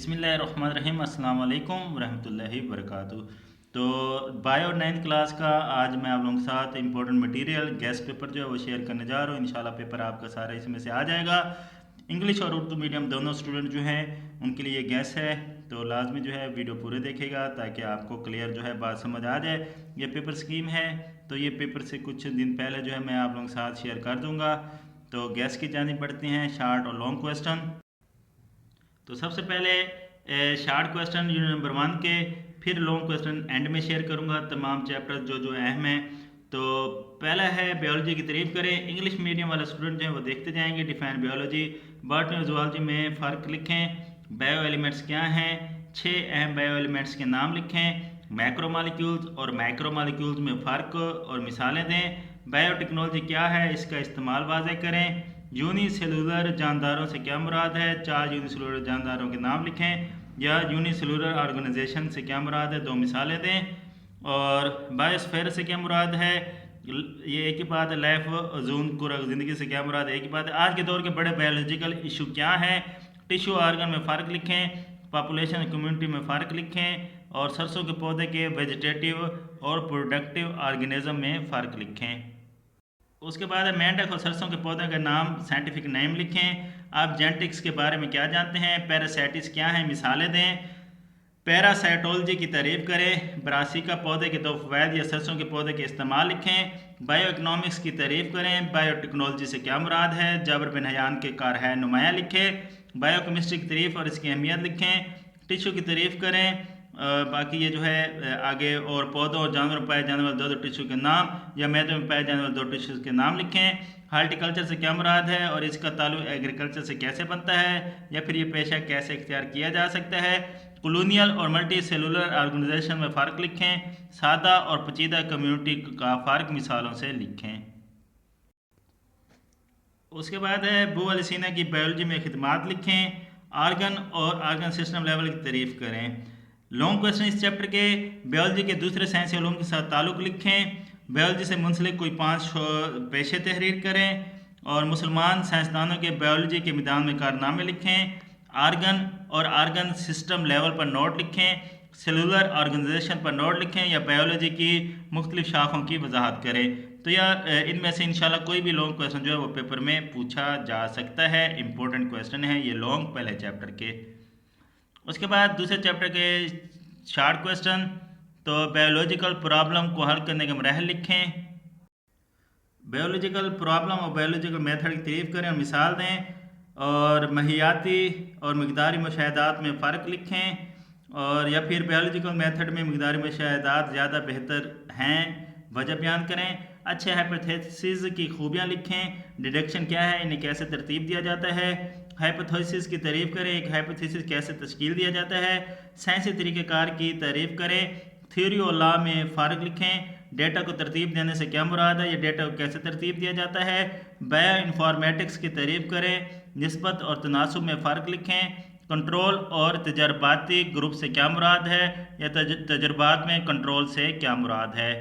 बिस्मिल्लाहिर्रहमानिर्रहीम अस्सलाम वालेकुम रहमतुल्लाहि वबरकातुहू। तो बायो 9th क्लास का आज मैं आप लोगों के साथ इंपॉर्टेंट मटेरियल गेस्ट पेपर जो है वो शेयर करने जा रहा हूँ। इंशाल्लाह पेपर आपका सारा इसमें से आ जाएगा। इंग्लिश और उर्दू मीडियम दोनों स्टूडेंट जो हैं उनके लिए गैस है, तो लाजमी जो है वीडियो पूरे देखेगा ताकि आपको क्लियर जो है बात समझ आ जाए। ये पेपर स्कीम है, तो ये पेपर से कुछ दिन पहले जो है मैं आप लोगों के साथ शेयर कर दूँगा। तो गैस की जानी पड़ती हैं शॉर्ट और लॉन्ग क्वेश्चन। तो सबसे पहले शार्ट क्वेश्चन यूनिट नंबर 1 के, फिर लॉन्ग क्वेश्चन एंड में शेयर करूंगा तमाम चैप्टर जो जो अहम हैं। तो पहला है बायोलॉजी की तारीफ करें। इंग्लिश मीडियम वाले स्टूडेंट जो हैं वो देखते जाएंगे। डिफाइन बायोलॉजी, बॉटनी और जूलॉजी में फ़र्क लिखें। बायो एलिमेंट्स क्या हैं, 6 अहम बायो एलिमेंट्स के नाम लिखें। मैक्रोमोलिक्यूल्स और माइक्रोमोलिक्यूल्स में फ़र्क और मिसालें दें। बायोटेक्नोलॉजी क्या है, इसका इस्तेमाल वाज़ेह करें। यूनिसेलुलर जानदारों से क्या मुराद है, 4 यूनिसेलुलर जानदारों के नाम लिखें। या यूनिसेलुलर ऑर्गेनाइजेशन से क्या मुराद है, 2 मिसालें दें। और बायोस्फीयर से क्या मुराद है, ये एक ही बात है। लाइफ जोन कुरा ज़िंदगी से क्या मुराद है, एक ही बात है। आज के दौर के बड़े बायोलॉजिकल इशू क्या हैं, टिश्यू ऑर्गन में फ़र्क लिखें। पॉपुलेशन कम्युनिटी में फ़र्क लिखें। और सरसों के पौधे के वेजिटेटिव और प्रोडक्टिव ऑर्गेनिज्म में फ़र्क लिखें। उसके बाद है मेंढक और सरसों के पौधे का नाम, साइंटिफिक नेम लिखें। आप जेनेटिक्स के बारे में क्या जानते हैं, पैरासाइटिस क्या है, मिसालें दें। पैरासाइटोलॉजी की तारीफ करें। ब्रासिका पौधे के 2 फ़वाइद या सरसों के पौधे के इस्तेमाल लिखें। बायो इकनॉमिक्स की तारीफ करें। बायोटेक्नोलॉजी से क्या मुराद है, जाबिर बिन हयान के कार है नुमाया लिखें। बायोकेमिस्ट्री की तारीफ और इसकी अहमियत लिखें। टिश्यू की तारीफ करें। बाकी ये जो है आगे और पौधों और जानवरों में पाए जाने वाले 2 टिश्यू के नाम या मैदे में पाए जाने वाले 2 टिश्यू के नाम लिखें। हार्टिकल्चर से क्या मुराद है और इसका ताल्लुक एग्रीकल्चर से कैसे बनता है, या फिर ये पेशा कैसे इख्तियार किया जा सकता है। कॉलोनियल और मल्टी सेलुलर ऑर्गेनाइजेशन में फ़र्क लिखें। सादा और पेचीदा कम्युनिटी का फ़र्क मिसालों से लिखें। उसके बाद है बू अल-सिना की बायोलॉजी में खिदमात लिखें। आर्गन और आर्गन सिस्टम लेवल की तारीफ करें। लॉन्ग क्वेश्चन इस चैप्टर के, बायोलॉजी के दूसरे साइंसी उलूम के साथ ताल्लुक़ लिखें। बायोलॉजी से मुंसलिक कोई 5 पेशे तहरीर करें। और मुसलमान साइंसदानों के बायोलॉजी के मैदान में कारनामे लिखें। आर्गन और आर्गन सिस्टम लेवल पर नोट लिखें। सेलुलर ऑर्गेनाइजेशन पर नोट लिखें या बायोलॉजी की मुख्तलिफ शाखों की वजाहत करें। तो यार इनमें से इंशाल्लाह कोई भी लॉन्ग क्वेश्चन जो है वो पेपर में पूछा जा सकता है। इंपॉर्टेंट क्वेश्चन है ये लॉन्ग पहले चैप्टर के। उसके बाद दूसरे चैप्टर के शॉर्ट क्वेश्चन, तो बायोलॉजिकल प्रॉब्लम को हल करने के मराहल लिखें। बायोलॉजिकल प्रॉब्लम और बायोलॉजिकल मेथड की तारीफ करें और मिसाल दें। और महियाती और मकदारी मुशाहिदात में फ़र्क लिखें। और या फिर बायोलॉजिकल मेथड में मकदारी मुशाहिदात ज़्यादा बेहतर हैं, वजह बयान करें। अच्छे हाइपोथेसिस की खूबियाँ लिखें। डिडक्शन क्या है, इन्हें कैसे तरतीब दिया जाता है। हाइपोथेसिस की तारीफ करें, एक हाइपोथेसिस कैसे तश्कील दिया जाता है। साइंसी तरीक़ेकार की तारीफ करें। थ्योरी और लॉ में फ़र्क लिखें। डेटा को तरतीब देने से क्या मुराद है, ये डेटा को कैसे तरतीब दिया जाता है। बायो इन्फॉर्मेटिक्स की तारीफ करें। निस्बत और तनासुब में फ़र्क लिखें। कंट्रोल और तजर्बाती ग्रुप से क्या मुराद है, या तजर्बात में कंट्रोल से क्या मुराद है।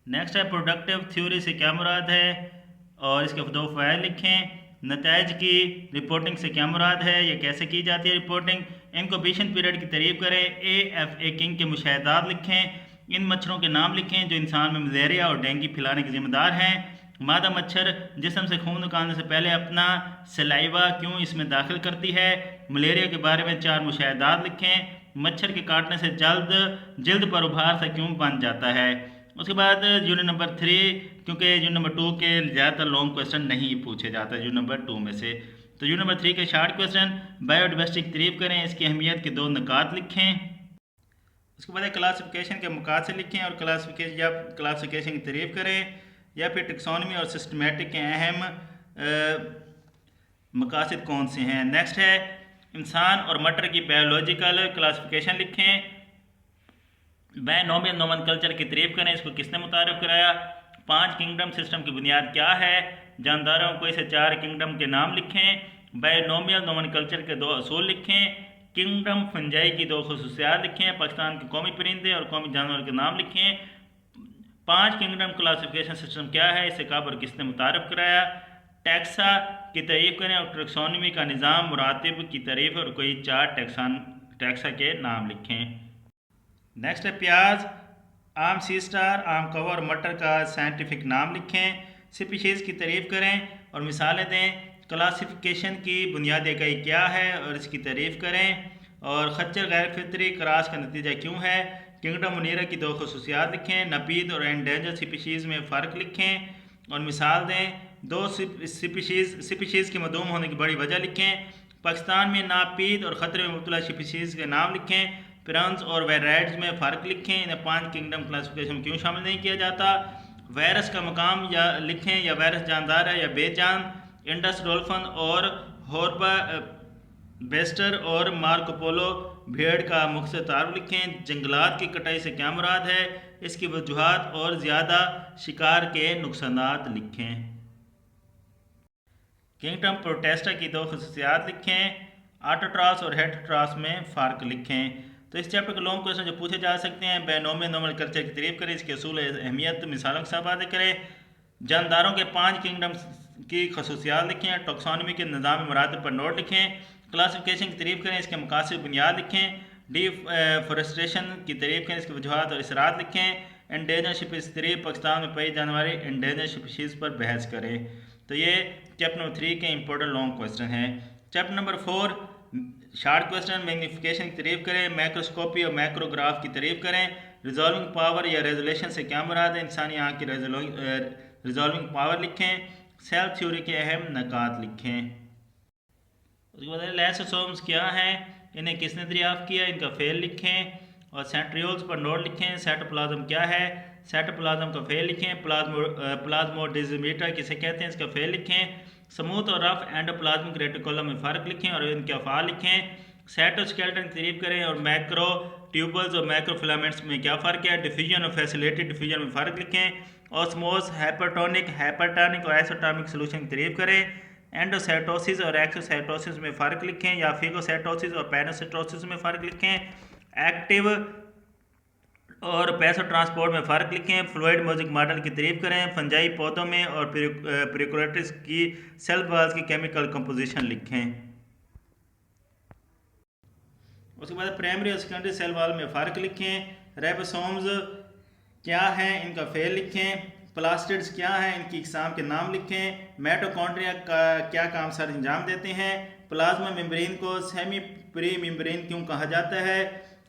नेक्स्ट है प्रोडक्टिव थ्योरी से क्या मुराद है और इसके 2 फ़वाइद लिखें। नताइज की रिपोर्टिंग से क्या मुराद है, ये कैसे की जाती है रिपोर्टिंग। इंक्यूबेशन पीरियड की तारीफ करें। AFA किंग के मुशाहिदात लिखें। इन मच्छरों के नाम लिखें जो इंसान में मलेरिया और डेंगू फैलाने के ज़िम्मेदार हैं। मादा मच्छर जिस्म से खून निकालने से पहले अपना सलाइवा क्यों इसमें दाखिल करती है। मलेरिया के बारे में 4 मुशाहिदात लिखें। मच्छर के काटने से जल्द पर उभार से क्यों बन जाता है। उसके बाद यूनिट नंबर 3, क्योंकि यूनिट नंबर 2 के ज़्यादातर लॉन्ग क्वेश्चन नहीं पूछे जाते यूनिट नंबर 2 में से। तो यूनिट नंबर 3 के शॉर्ट क्वेश्चन, बायोडाइवर्सिटी की तारीफ करें, इसकी अहमियत के 2 नुकात लिखें। उसके बाद क्लासिफिकेशन के मकासद लिखें और क्लासिफिकेशन की तारीफ करें। या फिर टेक्सोनमी और सिस्टमेटिक के अहम मकासद कौन से हैं। नेक्स्ट है इंसान और मटर की बायोलॉजिकल क्लासिफिकेशन लिखें। बायनोमियल नोमेनक्लेचर की तारीफ करें, इसको किसने मुतारिफ कराया। 5 किंगडम सिस्टम की बुनियाद क्या है। जानदारों को इसे 4 किंगडम के नाम लिखें। बायनोमियल नोमेनक्लेचर के 2 असूल लिखें। किंगडम फंजाई की 2 खसूसियात लिखें। पाकिस्तान के कौमी परिंदे और कौमी जानवर के नाम लिखें। 5 किंगडम क्लासिफिकेशन सिस्टम क्या है, इसे कब और किसने मुतारिफ कराया। टैक्सा की तारीफ करें और टैक्सोनॉमी का निज़ाम मुरातिब की तारीफ और कोई 4 टैक्सा के नाम लिखें। नेक्स्ट है प्याज, आम सी स्टार, आम कवर और मटर का साइंटिफिक नाम लिखें। स्पीशीज़ की तारीफ करें और मिसालें दें। क्लासिफिकेशन की बुनियादी इकाई क्या है और इसकी तारीफ करें। और खच्चर गैर फितरी क्रॉस का नतीजा क्यों है। किंगडम मुनीरा की 2 खसूसियात लिखें। नपीद और एंडेंजर स्पीशीज़ में फ़र्क लिखें और मिसाल दें। 2 स्पीशीज़ के मदूम होने की बड़ी वजह लिखें। पाकिस्तान में नापीद और ख़तरे में मुब्तला स्पीशीज़ के नाम लिखें। पिरंस और वेराइड्स में फ़र्क लिखें। इन्हें 5 किंगडम क्लासिफिकेशन में क्यों शामिल नहीं किया जाता। वायरस का मकाम या लिखें, या वायरस जानदार है या बेजान। इंडस डॉल्फिन और हॉर्बा बेस्टर और मार्कोपोलो भेड़ का मुख्तसर तारुफ लिखें। जंगलात की कटाई से क्या मुराद है, इसकी वजूहात और ज़्यादा शिकार के नुकसानात लिखें। किंगडम प्रोटेस्टा की 2 खसूसियात लिखें। ऑटोट्रॉस और हेटेरोट्रॉस में फ़र्क लिखें। तो इस चैप्टर के लॉन्ग क्वेश्चन जो पूछे जा सकते हैं, बैनोमियल नॉर्मल कल्चर की तारीफ करें, इसके असूल अहमियत मिसालों के साथ बातें करें। जानदारों के 5 किंगडम की खसूसियात लिखें। टैक्सोनॉमी के निज़ाम मुरातिब पर नोट लिखें। क्लासिफिकेशन की तारीफ करें, इसके मकासद बुनियाद लिखें। डिफॉरेस्टेशन की तारीफ करें, इसकी वजूहात और इसरात लिखें। एंडेंजर स्पीशीज़ की तारीफ, पाकिस्तान में पाई जाने वाली एंडेंजर स्पीशीज़ पर बहस करें। तो ये चैप्टर नंबर 3 के इंपॉर्टेंट लॉन्ग क्वेश्चन हैं। Chapter number 4 short question, magnification की तारीफ करें। मैक्रोस्कोपी और मैक्रोग्राफ की तारीफ करें। रिजॉल्विंग पावर या रेजोल्यूशन से क्या मुराद है, इंसानी आँख की रिजॉल्विंग पावर लिखें। सेल थ्योरी के अहम नकात लिखें। उसके बाद लाइसोसोम्स क्या हैं, इन्हें किसने दरियाफ्त किया, इनका फेल लिखें। और सेंट्रियोल्स पर नोट लिखें। साइटोप्लाज्म क्या है, साइटोप्लाज्म का फेल लिखें। प्लाज्मोडेस्माटा किसे कहते हैं, इसका फेल लिखें। स्मूथ और रफ एंडोप्लाज्मिक रेटिकुलम में फ़र्क लिखें और इनके अफ़ाल लिखें। साइटोस्केलेटन की तारीफ करें और मैक्रो ट्यूबल्स और मैक्रोफिलामेंट्स में क्या फ़र्क है। डिफ्यूजन और फैसिलिटेड डिफ्यूजन में फ़र्क लिखें। ऑस्मोस, हाइपरटोनिक और आइसोटोनिक सोल्यूशन की तारीफ करें। एंडोसाइटोसिस और एक्सोसाइटोसिस में फ़र्क लिखें, या फिगोसाइटोसिस और पैनोसाइटोसिस में फ़र्क लिखें। एक्टिव और पैसो ट्रांसपोर्ट में फ़र्क लिखें। फ्लूइड म्यूजिक मॉडल की तारीफ करें। फंजाई पौधों में और प्रिकोरेटिस की सेल वॉल्स की केमिकल कंपोजिशन लिखें। उसके बाद प्राइमरी और सेकेंडरी सेल वॉल में फ़र्क लिखें। राइबोसोम्स क्या हैं, इनका फेल लिखें। प्लास्टिड्स क्या हैं, इनकी इकसाम के नाम लिखें। माइटोकॉन्ड्रिया का क्या काम सर अंजाम देते हैं। प्लाज्मा मेम्ब्रेन को सेमी प्री मेम्ब्रेन क्यों कहा जाता है।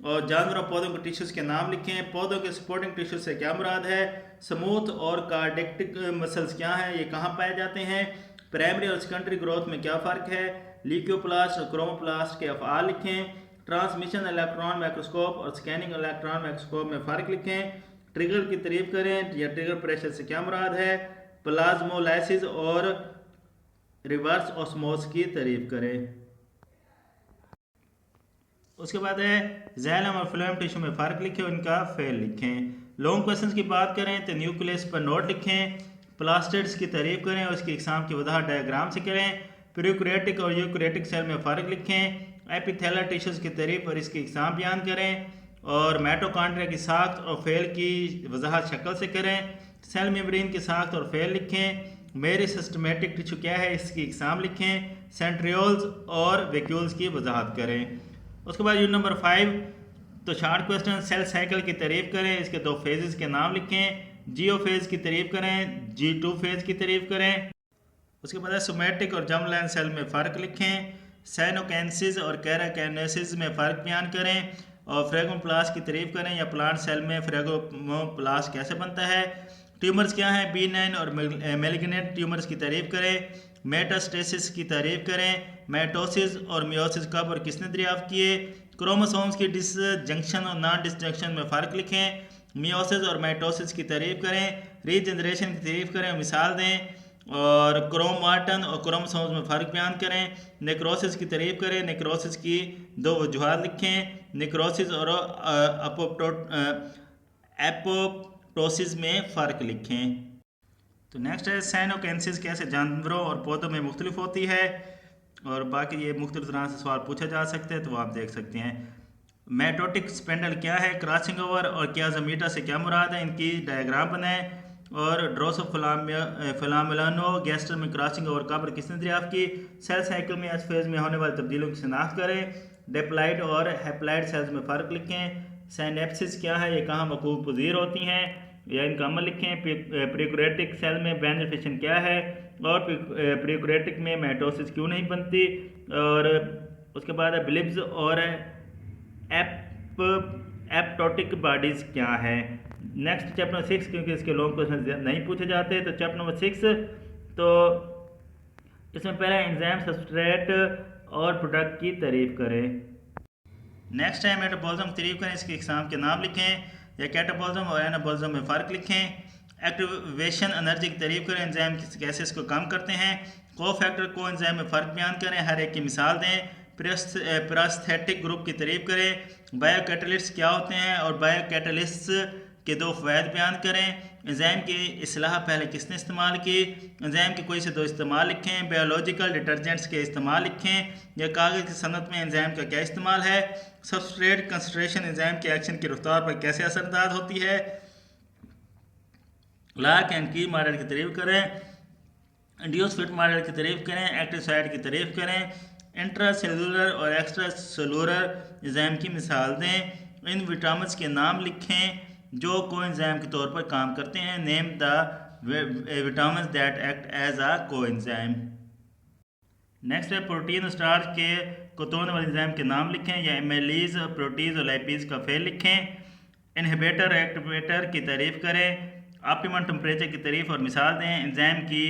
और जानवरों पौधों के टिश्यूज़ के नाम लिखें। पौधों के सपोर्टिंग टिश्यूज से क्या मुराद है। स्मूथ और कार्डियक मसल्स क्या हैं, ये कहाँ पाए जाते हैं। प्राइमरी और सेकेंडरी ग्रोथ में क्या फ़र्क है। ल्यूकोप्लास्ट और क्रोमोप्लास्ट के अफ़आल लिखें। ट्रांसमिशन इलेक्ट्रॉन माइक्रोस्कोप और स्कैनिंग इलेक्ट्रॉन माइक्रोस्कोप में फ़र्क लिखें। ट्रिगर की तारीफ करें, या ट्रिगर प्रेशर से क्या मुराद है। प्लाज्मोलाइसिस और रिवर्स ऑस्मोस की तारीफ करें। उसके बाद है ज़ैलम और फ्लोएम टिश्यू में फ़र्क लिखें और इनका फेल लिखें। लॉन्ग क्वेश्चंस की बात करें तो न्यूक्लियस पर नोट लिखें। प्लास्टिड्स की तारीफ करें और उसकी इकसाम की वजाहत डायग्राम से करें। प्रोकैरियोटिक और यूकैरियोटिक सेल में फ़र्क लिखें। एपिथेलियल टिश्यूज़ की तारीफ और इसकी इकसाम बयान करें। और माइटोकॉन्ड्रिया की साख्त और फेल की वजाहत शक्ल से करें। सेल मेम्ब्रेन की साख्त और फेल लिखें। मेरी सिस्टमेटिक टिश्यू क्या है, इसकी इकसाम लिखें। सेंट्रियोल्स और वैक्यूल्स की वजाहत करें। उसके बाद यूनिट नंबर 5 तो शार्ट क्वेश्चन, सेल साइकिल की तारीफ करें, इसके 2 फेजेस के नाम लिखें। जीओ फेज की तारीफ करें, G2 फेज की तारीफ करें। उसके बाद सोमेटिक और जर्मलाइन सेल में फ़र्क लिखें। साइनोकाइनेसिस और कैराकाइनेसिस में फ़र्क बयान करें। और फ्रेगोप्लास्ट की तारीफ करें, या प्लांट सेल में फ्रेगोप्लास्ट कैसे बनता है। ट्यूमर्स क्या हैं, B9 और मेलिग्नेंट ट्यूमर्स की तारीफ करें। मेटास्टेसिस की तारीफ करें। माइटोसिस और मियोसिस कब और किसने दरियाफ्त किए। क्रोमोसोम्स की डिसजंक्शन और नॉन डिसजंक्शन में फ़र्क लिखें। मियोसिस और माइटोसिस की तारीफ करें। रीजनरेशन की तारीफ करें और मिसाल दें। और क्रोमाटन और क्रोमोसोम्स में फ़र्क बयान करें। नेक्रोसिस की तारीफ करें। नेक्रोसिस की 2 वजूहात लिखें। नेक्रोसिस और एपोप्टोसिस में फ़र्क लिखें। तो नेक्स्ट है साइनोकाइनेसिस कैसे जानवरों और पौधों में मुख्तलिफ होती है। और बाकी ये मुख्तलिफ तरह से सवाल पूछा जा सकते हैं, तो वो आप देख सकते हैं। मेटोटिक स्पेंडल क्या है, क्रॉसिंग ओवर और क्या ज़मीटा से क्या मुराद है, इनकी डायग्राम बनाएं। और ड्रोसोफिलामेलानो गैस्टर में क्रॉसिंग ओवर कब्र किसने दरियाफ्त की? सेल साइकिल में एस फेज में होने वाली तब्दीलियों की शिनाख्त करें। डिप्लॉइड और हैप्लॉइड सेल्स में फ़र्क लिखें। साइनेप्सिस क्या है, ये कहाँ वकूफ़ पज़ीर होती हैं या इनका अमल लिखें। प्रीक्रेटिक सेल में बेनिफिशन क्या है और प्रीक्रेटिक में माइटोसिस क्यों नहीं बनती। और उसके बाद है ब्लिब्स और एप्टोटिक बॉडीज़ क्या है। नेक्स्ट चैप्टर नंबर 6, क्योंकि इसके लॉन्ग क्वेश्चन नहीं पूछे जाते, तो चैप्टर नंबर 6 तो इसमें पहला एंजाइम सब्सट्रेट और प्रोडक्ट की तारीफ करें। नेक्स्ट है मेटाबॉलिज्म तारीफ करें, इसके एग्जाम के नाम लिखें या कैटाबॉलिज्म और एनाबॉलिज्म में फ़र्क लिखें। एक्टिवेशन एनर्जी की तारीफ करें, एंजाइम कैसे इसको कम करते हैं। को फैक्टर को एंजाइम में फ़र्क बयान करें, हर एक की मिसाल दें। प्रेस्थेटिक ग्रुप की तारीफ करें। बायो कैटलिस्ट क्या होते हैं और बायो कैटलिस्ट के दो फ़वाद बयान करें। एंजाइम की इस्लाह पहले किसने इस्तेमाल की। एंजाइम के कोई से दो इस्तेमाल लिखें। बायोलॉजिकल डिटर्जेंट्स के इस्तेमाल लिखें या कागज़ की सनत में एंजाइम का क्या इस्तेमाल है। सबस्ट्रेट कंसंट्रेशन एंजाइम के एक्शन की रफ्तार पर कैसे असरअंदाज होती है। लॉक एंड की मॉडल की तारीफ करें। इंड्यूस फिट मॉडल की तारीफ करें। एक्टिव साइट की तारीफ करें। इंट्रा सेलुलर और एक्स्ट्रा सेलुलर एंजाइम की मिसाल दें। इन विटामिन्स के नाम लिखें जो कोएंजाइम के तौर पर काम करते हैं। Name the vitamins that act as a coenzyme. Next है प्रोटीन स्टार्च के को तोड़ने वाले एंजाइम के नाम लिखें या एमेलीज, प्रोटीज और लाइपीज का फेल लिखें। इनहिबिटर एक्टिवेटर की तारीफ करें। ऑप्टिमम टेम्परेचर की तारीफ और मिसाल दें। एंजाइम की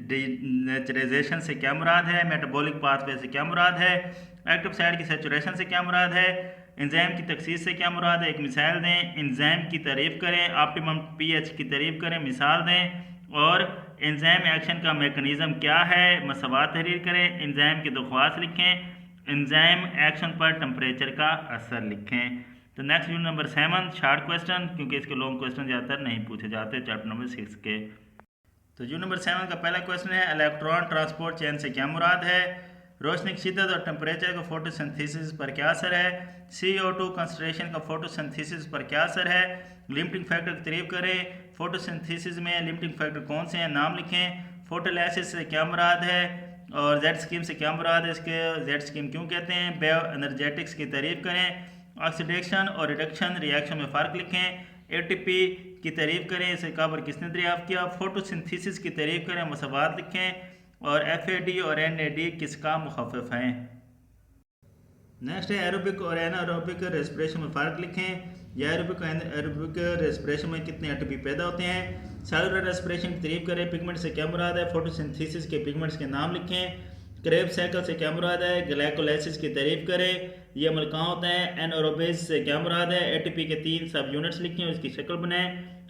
डीनेचराइजेशन से क्या मुराद है। मेटाबॉलिक पाथवे से क्या मुराद है। एक्टिव साइट की सेचुरेशन से क्या मुराद है। एंजाइम की तखसीस से क्या मुराद है, एक मिसाल दें। एंजाइम की तारीफ करें। ऑप्टिमम पीएच की तारीफ करें, मिसाल दें। और एंजाइम एक्शन का मेकनिज़म क्या है, मसवाद तहरीर करें। एंजाइम की दरख्वास्त लिखें। एंजाइम एक्शन पर टेम्परेचर का असर लिखें। तो next unit number 7 short question, क्योंकि इसके लॉन्ग क्वेश्चन ज़्यादातर नहीं पूछे जाते चैप्टर नंबर 6 के। तो यूनिट नंबर 7 का पहला क्वेश्चन है इलेक्ट्रॉन ट्रांसपोर्ट चेन से क्या मुराद है। रोशनी की शिद्दत और टेम्परेचर का फोटोसिंथेसिस पर क्या असर है। CO2 कंसंट्रेशन का फोटोसिंथेसिस पर क्या असर है। लिमिटिंग फैक्टर की तारीफ करें। फोटोसिंथेसिस में लिमिटिंग फैक्टर कौन से हैं, नाम लिखें। फोटोलाइसिस से क्या मुराद है और जेड स्कीम से क्या मुराद है, इसके जेड स्कीम क्यों कहते हैं। बायो एनर्जेटिक्स की तारीफ करें। ऑक्सीडेशन और रिडक्शन रिएक्शन में फ़र्क लिखें। ATP की तारीफ करें, इसे काबर किसने दरियाफ्त किया। फोटोसिंथेसिस की तारीफ करें, मसवाद लिखें। और FAD और NAD किसका मुखफ़िफ हैं। नेक्स्ट है एरोबिक और एनारोबिक रेस्पिरेशन में फ़र्क लिखें। या एरोबिक रेस्पिरेशन में कितने ATP पैदा होते हैं। सेलुलर रेस्पिरेशन की तारीफ करें। पिगमेंट से क्या मुराद है। फोटोसिंथेसिस के पिगमेंट्स के नाम लिखें। क्रेब साइकिल से क्या मुराद है। ग्लाइकोलाइसिस की तारीफ करें, ये अमल कहाँ होता है। एनएरोबिक से क्या मुराद है। ATP के 3 सब यूनिट्स लिखें, इसकी शक्ल बनाएं।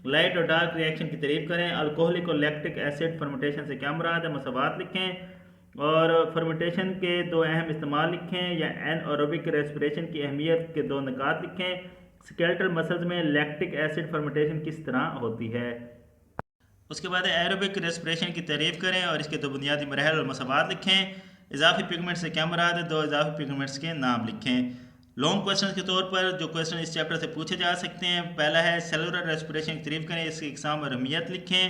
लाइट और डार्क रिएक्शन की तारीफ करें। अल्कोहलिक और लैक्टिक एसिड फर्मेंटेशन से क्या मुराद है, मसवाद लिखें। और फर्मेंटेशन के दो अहम इस्तेमाल लिखें या एनएरोबिक रेस्पिरेशन की अहमियत के दो निकात लिखें। स्केलेटल मसल्स में लैक्टिक एसिड फर्मेंटेशन किस तरह होती है। उसके बाद एरोबिक रेस्पिरेशन की तारीफ करें और इसके दो बुनियादी मरहल और मसवाद लिखें। इजाफी पिगमेंट से क्या मुराद है, दो इजाफी पिगमेंट्स के नाम लिखें। लॉन्ग क्वेश्चन के तौर पर जो क्वेश्चन इस चैप्टर से पूछे जा सकते हैं, पहला है सेलुलर रेस्पिरेशन की तारीफ करें, इसकी इकसाम और अहमियत लिखें।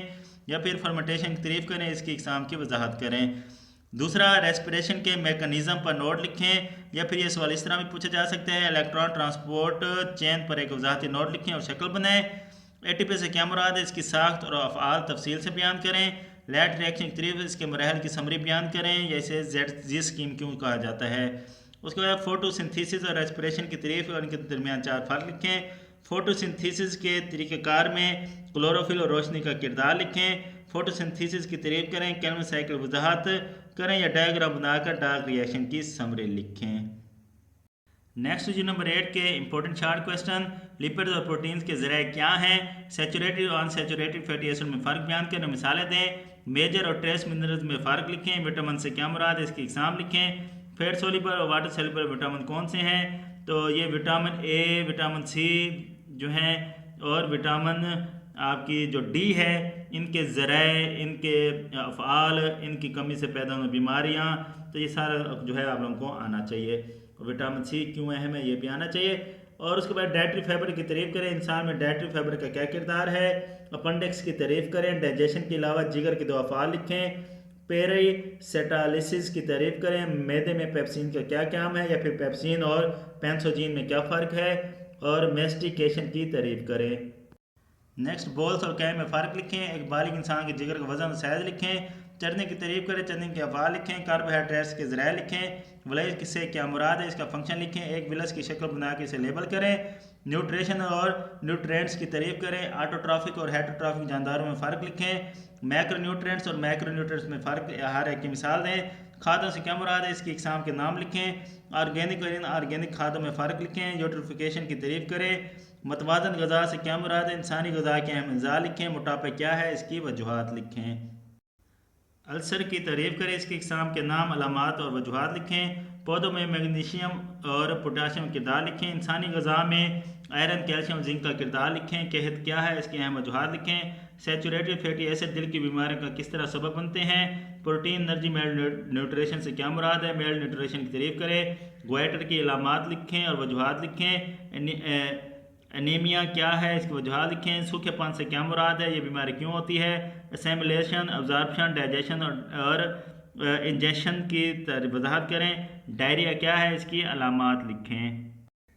या फिर फर्मेंटेशन की तारीफ करें, इसकी इकसाम की वजाहत करें। दूसरा, रेस्पिरेशन के मेकनिज़म पर नोट लिखें। या फिर ये सवाल इस तरह भी पूछा जा सकता है, इलेक्ट्रॉन ट्रांसपोर्ट चेन पर एक वजाहती नोट लिखें और शक्ल बनाएं। ATP से क्या मुराद है, इसकी साख्त और अफ़आल तफसील से बयान करें। लैट रिएक्शन की तारीफ, इसके मराहल की समरी बयान करें या इसे Z स्कीम क्यों कहा जाता है। उसके बाद फोटोसिंथेसिस और रेस्पिरेशन की तारीफ और इनके दरमियान 4 फ़र्क लिखें। फोटोसिंथेसिस के तरीक़ेकार में क्लोरोफिल और रोशनी का किरदार लिखें। फोटोसिंथेसिस की तारीफ करें, केल्विन साइकिल वजाहत करें या डायग्राम बनाकर डार्क रिएक्शन की समरी लिखें। नेक्स्ट जी नंबर 8 के इंपॉर्टेंट शार्ट क्वेश्चन, लिपिड्स और प्रोटीन्स के ज़राए क्या हैं। सैचुरेटेड और अनसैचुरेटेड फैटी एसिड में फ़र्क बयान करें, मिसालें दें। मेजर और ट्रेस मिनरल्स में फ़र्क लिखें। विटामिन से क्या मुराद है, इसकी एग्जाम लिखें। फैट सोल्यूबल और वाटर सोल्यूबल विटामिन कौन से हैं, तो ये विटामिन A, विटामिन C जो हैं और विटामिन आपकी जो D है, इनके ज़राए, इनके अफ़आल, इनकी कमी से पैदा होने बीमारियाँ, तो ये सारा जो है आप लोगों को आना चाहिए। विटामिन C क्यों अहम है, ये भी आना चाहिए। और उसके बाद डाइटरी फाइबर की तारीफ करें, इंसान में डाइटरी फाइबर का क्या किरदार है। अपेंडिक्स की तारीफ करें, डाइजेशन के अलावा जिगर के 2 अफ़ाल लिखें। पेरिसेटालिसिस की तारीफ करें, मैदे में पेप्सिन का क्या काम है, या फिर पेप्सिन और पेंसोजीन में क्या फ़र्क है। और मेस्टिकेशन की तारीफ करें। नेक्स्ट, बॉल्स और कैम में फ़र्क लिखें। एक बालिग इंसान के जिगर का वजन और साइज लिखें। चरने की तारीफ करें, चरने के अफ़ाल लिखें। कार्बोहाइड्रेट्स के ज़राए लिखें। वलेज किससे क्या मुराद है, इसका फंक्शन लिखें। एक विलस की शक्ल बना के इसे लेबल करें। न्यूट्रिशन और न्यूट्रिएंट्स की तारीफ करें। ऑटोट्रॉफिक और हेटरोट्रॉफिक जानदारों में फ़र्क लिखें। मैक्रोन्यूट्रिएंट्स और मैक्रोन्यूट्रिएंट्स में फ़र्क हर एक की मिसाल दें। खादों से क्या मुराद है, इसकी इकसाम के नाम लिखें। ऑर्गेनिक और इनऑर्गेनिक खादों में फ़र्क लिखें। यूट्रिफिकेशन की तारीफ करें। मतवाजन गज़ा से क्या मुराद है, इंसानी गज़ा के अहम अज़ा लिखें। मोटापा क्या है, इसकी वजूहात लिखें। अल्सर की तारीफ करें, इसकी इकसाम के नाम, अलामात और वजूहात लिखें। पौधों में मैग्नीशियम और पोटाशियम का किरदार लिखें। इंसानी गज़ा में आयरन, कैल्शियम, जिंक का किरदार लिखें। कहत क्या है, इसके अहम वजूहात लिखें। सैचुरेटेड फैटी एसिड दिल की बीमारियों का किस तरह सबब बनते हैं। प्रोटीन एनर्जी मेल न्यूट्रिशन से क्या मुराद है, मेल न्यूट्रिशन की तारीफ करें। गोइटर की अलामात लिखें और वजूहात लिखें। एनीमिया क्या है, इसकी वजह लिखें। सूखेपन से क्या मुराद है, ये बीमारी क्यों होती है। असेमिलेशन, अब्जॉर्प्शन, डाइजेशन और इंजेक्शन की वजाहत करें। डायरिया क्या है, इसकी अलामात लिखें।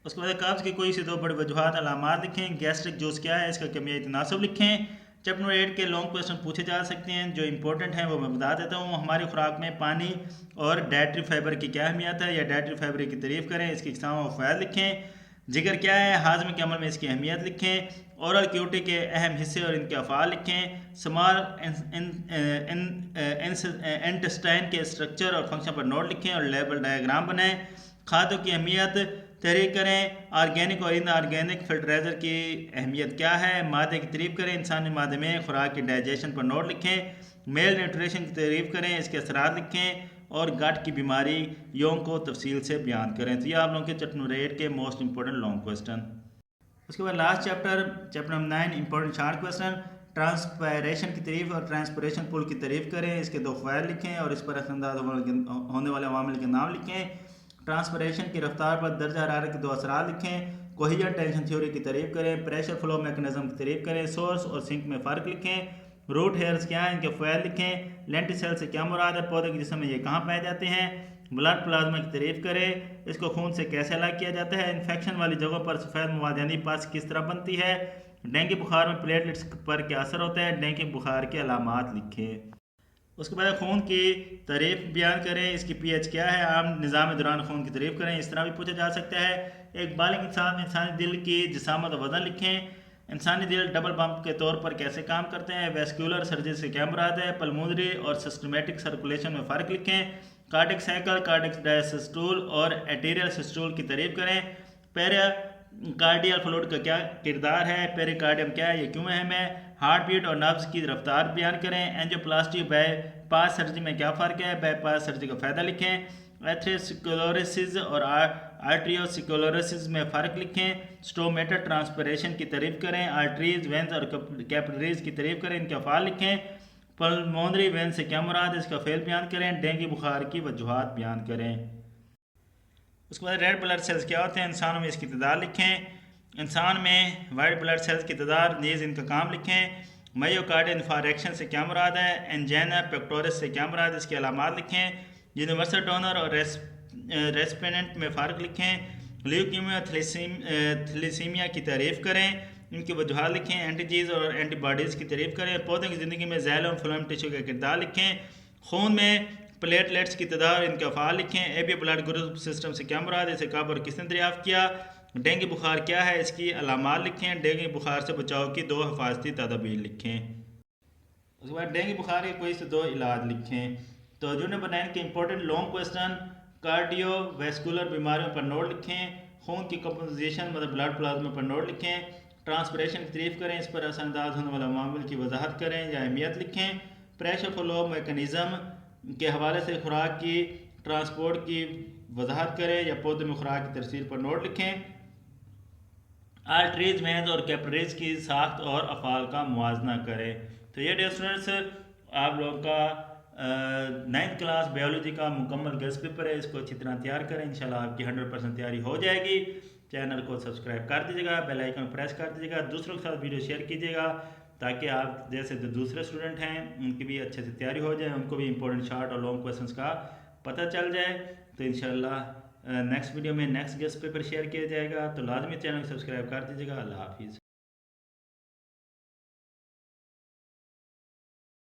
उसके बाद कब्ज़ की कोई सी 2 बड़ी वजूहत अलामात लिखें। गैस्ट्रिक जूस क्या है, इसका केमियाई तनासब लिखें। चैप्टर 8 के लॉन्ग क्वेश्चन पूछे जा सकते हैं, जो इंपॉर्टेंट हैं वो मैं बता देता हूँ। हमारी खुराक में पानी और डाइटरी फाइबर की क्या अहमियत है, या डाइटरी फाइबर की तारीफ करें, इसकी इकसाम और फ़वाइद लिखें। जिगर क्या है, हाजमे के अमल में इसकी अहमियत लिखें। ओरल क्यूटी के अहम हिस्से और इनके अफ़ाल लिखें। स्मॉल इंटेस्टाइन के स्ट्रक्चर और फंक्शन पर नोट लिखें और लेबल डायग्राम बनाएं। खादों की अहमियत तहरीर करें। ऑर्गेनिक और इनऑर्गेनिक फर्टिलाइज़र की अहमियत क्या है, मादे की तारीफ करें। इंसानी मादे में खुराक की डाइजेशन पर नोट लिखें। मेल न्यूट्रिशन की तारीफ करें, इसके असरात लिखें। और गट की बीमारियों को तफसील से बयान करें। तो ये आप लोगों के चैप्टर नंबर 8 के मोस्ट इंपॉर्टेंट लॉन्ग क्वेश्चन। उसके बाद last chapter number 9 important short question. Transpiration की तारीफ और ट्रांसपरेशन पुल की तारीफ करें, इसके 2 फ़वाइद लिखें और इस पर असरअंदाज होने वाले अवामिल के नाम लिखें। ट्रांसपरेशन की रफ्तार पर दर्जा हरारत के 2 असरात लिखें। कोहेजन टेंशन थ्योरी की तारीफ करें। प्रेशर फ्लो मैकेनिज्म की तारीफ करें। सोर्स और सिंक में फ़र्क लिखें। रूट हेयर्स क्या हैं, इनके फ़वाइद लिखें। लेंटिसेल से क्या मुराद है, पौधे के जिस्म में ये कहाँ पाए जाते हैं। ब्लड प्लाज्मा की तारीफ करें, इसको खून से कैसे अलग किया जाता है। इन्फेक्शन वाली जगहों पर सफ़ेद मवाद यानी पस किस तरह बनती है। डेंगू बुखार में प्लेटलेट्स पर क्या असर होता है। डेंगू बुखार के अलामात लिखें। उसके बाद खून की तारीफ बयान करें, इसकी पीएच क्या है। आम निज़ाम दौरान खून की तारीफ करें, इस तरह भी पूछा जा सकता है। एक बालिग इंसान में इंसानी दिल की जिसामत और वजन लिखें। इंसानी दिल डबल बम्प के तौर पर कैसे काम करते हैं। वेस्कुलर सर्जरी से क्या मुराद है। पल्मोनरी और सिस्टमेटिक सर्कुलेशन में फ़र्क लिखें। कार्डिक साइकिल, कार्डिक डायसिस्टोल और एटेरियल सिस्टोल की तारीफ करें। पेरिकार्डियल फ्लूइड का क्या किरदार है। पेरिकार्डियम क्या है, ये क्यों अहम है। हार्ट बीट और नर्व्स की रफ्तार बयान करें। एंजियोप्लास्टी बाईपास सर्जरी में क्या फ़र्क है। बाईपास सर्जरी का फ़ायदा लिखें। एथेरोस्क्लेरोसिस और आर्ट्रियोस्क्लेरोसिस में फ़र्क लिखें। स्टोमेटा ट्रांसपरेशन की तारीफ करें। आर्टरीज, वेंस और कैपिलरीज की तारीफ करें, इनके अफ़ाल लिखें। पल्मोनरी वेन से क्या मुराद है, इसका फेल बयान करें। डेंगू बुखार की वजूहात बयान करें। उसके बाद रेड ब्लड सेल्स क्या होते हैं, इंसानों में इसकी तादाद लिखें। इंसान में वाइट ब्लड सेल्स की तादाद, नीज इनका काम लिखें। मायोकार्डियल इन्फारेक्शन से क्या मुराद है। एंजाइना पेक्टोरिस से क्या मुराद है, इसकी अलामात लिखें। यूनिवर्सल डोनर और रेस्पिडेंट में फ़र्क लिखें। ल्यूकीमिया, थैलेसीमिया की तारीफ करें, इनकी वजूहात लिखें। एंटीजीज और एंटीबॉडीज़ की तारीफ करें। पौधे की ज़िंदगी में ज़ैल और फ्लोएम टिश्यू का किरदार लिखें। खून में प्लेटलेट्स की तादाद, इनके अफ़ाल लिखें। एबी ब्लड ग्रुप सिस्टम से क्या मुराद है, इसे कब और किसने दरियाफ्त किया। डेंगू बुखार क्या है, इसकी अलामात लिखें। डेंगू बुखार से बचाव की 2 हिफाजती तदाबीर लिखें। उसके बाद डेंगू बुखार के कोई से 2 इलाज लिखें। तो जो नंबर 9 के इंपॉर्टेंट लॉन्ग क्वेश्चन। कार्डियोवैस्कुलर बीमारियों पर नोट लिखें। खून की कंपोजिशन मतलब ब्लड प्लाज्मा पर नोट लिखें। ट्रांसपरेशन की तारीफ करें, इस पर असरअंदाज होने वाला मामले की वजाहत करें या अहमियत लिखें। प्रेशर फ्लो मैकेनिज्म के हवाले से खुराक की ट्रांसपोर्ट की वजाहत करें या पौधे में खुराक की तरसील पर नोट लिखें। आर्टरीज, वेंस और कैपिलरीज की साख्त और अफ़ाल का मुआजना करें। तो ये डियर स्टूडेंट्स, आप लोगों का 9th क्लास बायोलॉजी का मुकम्मल गेस्ट पेपर है। इसको अच्छी तरह तैयार करें, इंशाल्लाह आपकी 100% तैयारी हो जाएगी। चैनल को सब्सक्राइब कर दीजिएगा, बेल आइकन प्रेस कर दीजिएगा, दूसरों के साथ वीडियो शेयर कीजिएगा ताकि आप जैसे जो दूसरे स्टूडेंट हैं उनकी भी अच्छे से तैयारी हो जाए, उनको भी इंपॉर्टेंट शॉर्ट और लॉन्ग क्वेश्चंस का पता चल जाए। तो इंशाल्लाह नेक्स्ट वीडियो में नेक्स्ट गेस्ट पेपर शेयर किया जाएगा। तो लाजमी चैनल को सब्सक्राइब कर दीजिएगा। अल्लाह हाफिज़।